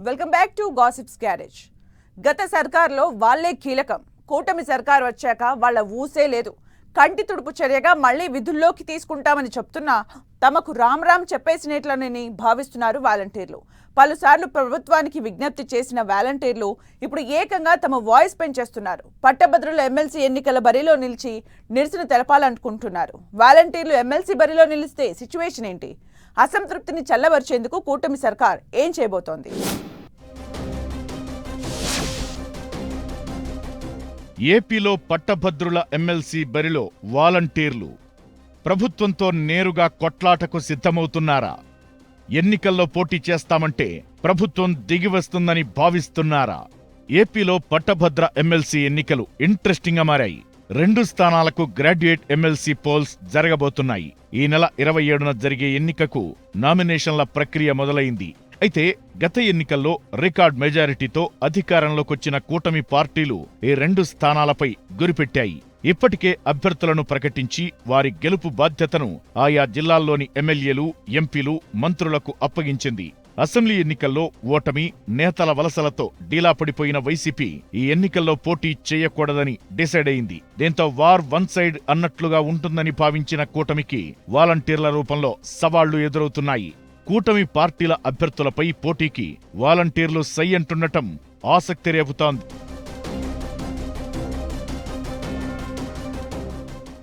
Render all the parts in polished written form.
Welcome back to gossips garage. గత సర్కార్లో వాళ్లే కీలకం. కూటమి సర్కార్ వచ్చాక వాళ్ళ ఊసే లేదు. కంటి తుడుపు చర్యగా మళ్లీ విధుల్లోకి తీసుకుంటామని చెప్తున్నా తమకు రామ్ చెప్పేసినట్లనని భావిస్తున్నారు వాలంటీర్లు. పలుసార్లు ప్రభుత్వానికి విజ్ఞప్తి చేసిన వాలంటీర్లు ఇప్పుడు ఏకంగా తమ వాయిస్ పెంచేస్తున్నారు. పట్టభద్రుల ఎమ్మెల్సీ ఎన్నికల బరిలో నిలిచి నిరసన తెలపాలనుకుంటున్నారు. వాలంటీర్లు ఎమ్మెల్సీ బరిలో నిలిస్తే సిచ్యువేషన్ ఏంటి? అసంతృప్తిని చల్లబరిచేందుకు కూటమి సర్కార్ ఏం చేయబోతోంది? ఏపీలో పట్టభద్రుల ఎమ్మెల్సీ బరిలో వాలంటీర్లు ప్రభుత్వంతో నేరుగా కొట్లాటకు సిద్ధమవుతున్నారా? ఎన్నికల్లో పోటీ చేస్తామంటే ప్రభుత్వం దిగివస్తుందని భావిస్తున్నారా? ఏపీలో పట్టభద్ర ఎమ్మెల్సీ ఎన్నికలు ఇంట్రెస్టింగ్గా మారాయి. 2 స్థానాలకు గ్రాడ్యుయేట్ ఎమ్మెల్సీ పోల్స్ జరగబోతున్నాయి. ఈ నెల 27న జరిగే ఎన్నికకు నామినేషన్ల ప్రక్రియ మొదలైంది. అయితే గత ఎన్నికల్లో రికార్డ్ మెజారిటీతో అధికారంలోకొచ్చిన కూటమి పార్టీలు ఈ 2 స్థానాలపై గురిపెట్టాయి. ఇప్పటికే అభ్యర్థులను ప్రకటించి వారి గెలుపు బాధ్యతను ఆయా జిల్లాల్లోని ఎమ్మెల్యేలు, ఎంపీలు, మంత్రులకు అప్పగించింది. అసెంబ్లీ ఎన్నికల్లో ఓటమి, నేతల వలసలతో డీలా పడిపోయిన వైసీపీ ఈ ఎన్నికల్లో పోటీ చేయకూడదని డిసైడ్ అయింది. దీంతో వార్ వన్ సైడ్ అన్నట్లుగా ఉంటుందని భావించిన కూటమికి వాలంటీర్ల రూపంలో సవాళ్లు ఎదురవుతున్నాయి. కూటమి పార్టీల అభ్యర్థులపై పోటీకి వాలంటీర్లు సై అంటుండటం ఆసక్తి రేపుతోంది.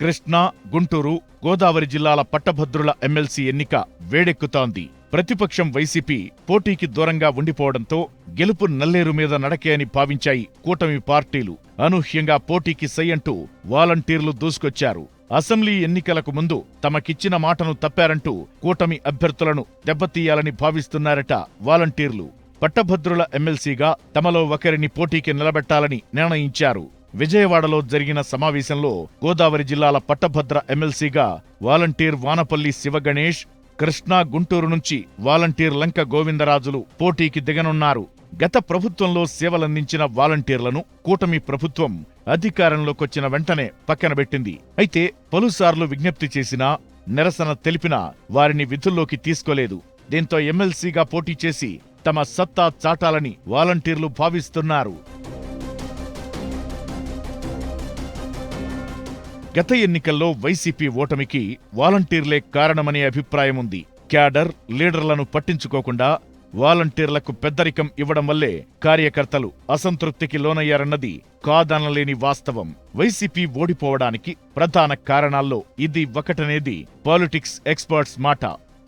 కృష్ణా, గుంటూరు, గోదావరి జిల్లాల పట్టభద్రుల ఎమ్మెల్సీ ఎన్నిక వేడెక్కుతోంది. ప్రతిపక్షం వైసీపీ పోటీకి దూరంగా ఉండిపోవడంతో గెలుపు నల్లేరు మీద నడకే అని భావించాయి కూటమి పార్టీలు. అనూహ్యంగా పోటీకి సై అంటూ వాలంటీర్లు దూసుకొచ్చారు. అసెంబ్లీ ఎన్నికలకు ముందు తమకిచ్చిన మాటను తప్పారంటూ కూటమి అభ్యర్థులను దెబ్బతీయాలని భావిస్తున్నారట వాలంటీర్లు. పట్టభద్రుల ఎమ్మెల్సీగా తమలో ఒకరిని పోటీకి నిలబెట్టాలని నిర్ణయించారు. విజయవాడలో జరిగిన సమావేశంలో గోదావరి జిల్లాల పట్టభద్ర ఎమ్మెల్సీగా వాలంటీర్ వానపల్లి శివగణేష్, కృష్ణా, గుంటూరు నుంచి వాలంటీర్ లంక గోవిందరాజులు పోటీకి దిగనున్నారు. గత ప్రభుత్వంలో సేవలందించిన వాలంటీర్లను కూటమి ప్రభుత్వం అధికారంలోకొచ్చిన వెంటనే పక్కనబెట్టింది. అయితే పలుసార్లు విజ్ఞప్తి చేసినా, నిరసన తెలిపినా వారిని విధుల్లోకి తీసుకోలేదు. దీంతో ఎమ్మెల్సీగా పోటీ చేసి తమ సత్తా చాటాలని వాలంటీర్లు భావిస్తున్నారు. గత ఎన్నికల్లో వైసీపీ ఓటమికి వాలంటీర్లే కారణమనే అభిప్రాయముంది. క్యాడర్, లీడర్లను పట్టించుకోకుండా వాలంటీర్లకు పెద్దరికం ఇవ్వడం వల్లే కార్యకర్తలు అసంతృప్తికి లోనయ్యారన్నది కాదనలేని వాస్తవం. వైసీపీ ఓడిపోవడానికి ప్రధాన కారణాల్లో ఇది ఒకటనేది పాలిటిక్స్ ఎక్స్పర్ట్స్ మాట.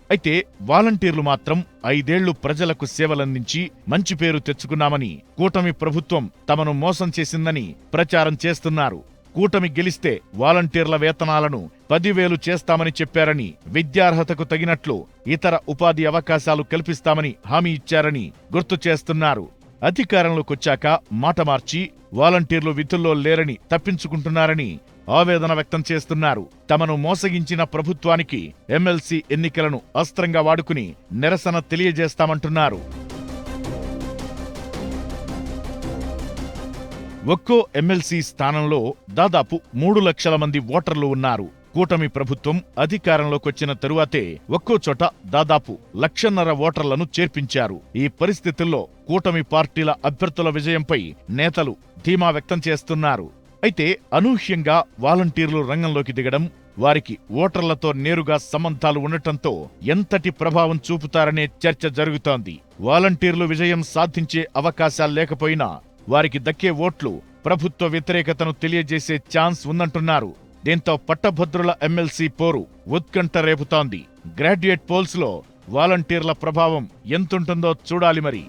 అయితే వాలంటీర్లు మాత్రం 5 ఏళ్లు ప్రజలకు సేవలందించి మంచి పేరు తెచ్చుకున్నామని, కూటమి ప్రభుత్వం తమను మోసం చేసిందని ప్రచారం చేస్తున్నారు. కూటమి గెలిస్తే వాలంటీర్ల వేతనాలను 10,000 చేస్తామని చెప్పారని, విద్యార్హతకు తగినట్లు ఇతర ఉపాధి అవకాశాలు కల్పిస్తామని హామీ ఇచ్చారని గుర్తు చేస్తున్నారు. అధికారంలోకొచ్చాక మాట మార్చి వాలంటీర్లు విధుల్లో లేరని తప్పించుకుంటున్నారని ఆవేదన వ్యక్తం చేస్తున్నారు. తమను మోసగించిన ప్రభుత్వానికి ఎమ్మెల్సీ ఎన్నికలను అస్త్రంగా వాడుకుని నిరసన తెలియజేస్తామంటున్నారు. ఒక్కో ఎమ్మెల్సీ స్థానంలో దాదాపు 3 లక్షల మంది ఓటర్లు ఉన్నారు. కూటమి ప్రభుత్వం అధికారంలోకొచ్చిన తరువాతే ఒక్కో చోట దాదాపు 1.5 లక్షల ఓటర్లను చేర్పించారు. ఈ పరిస్థితుల్లో కూటమి పార్టీల అభ్యర్థుల విజయంపై నేతలు ధీమా వ్యక్తం చేస్తున్నారు. అయితే అనూహ్యంగా వాలంటీర్లు రంగంలోకి దిగడం, వారికి ఓటర్లతో నేరుగా సంబంధాలు ఉండటంతో ఎంతటి ప్రభావం చూపుతారనే చర్చ జరుగుతోంది. వాలంటీర్లు విజయం సాధించే అవకాశాలు లేకపోయినా వారికి దక్కే ఓట్లు ప్రభుత్వ వ్యతిరేకతను తెలియజేసే ఛాన్స్ ఉందంటున్నారు. దీంతో పట్టభద్రుల ఎమ్మెల్సీ పోరు ఉత్కంఠ రేపుతోంది. గ్రాడ్యుయేట్ పోల్స్ లో వాలంటీర్ల ప్రభావం ఎంతుంటుందో చూడాలి మరి.